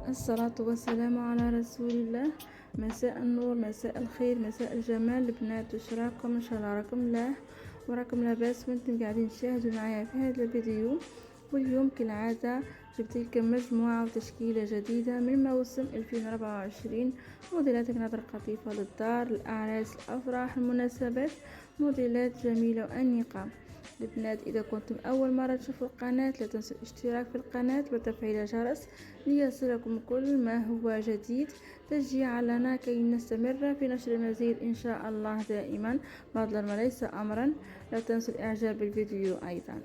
الصلاة والسلام على رسول الله. مساء النور، مساء الخير، مساء الجمال البنات، واش راكم؟ ان شاء الله راكم ملاح وراكم لاباس وانتم قاعدين تشاهدوا معايا في هذا الفيديو. واليوم كالعادة جبت لكم مجموعة وتشكيلة جديدة من موسم 2024، موديلات نظر قطيفة للدار، الأعراس، الأفراح، المناسبات، موديلات جميلة وأنيقة. البنات، إذا كنتم أول مرة تشوفوا القناة لا تنسوا الاشتراك في القناة وتفعيل الجرس ليصلكم كل ما هو جديد، تشجيعا لنا كي نستمر في نشر المزيد إن شاء الله دائما، فضلا وليس أمرا. لا تنسوا الإعجاب بالفيديو أيضا.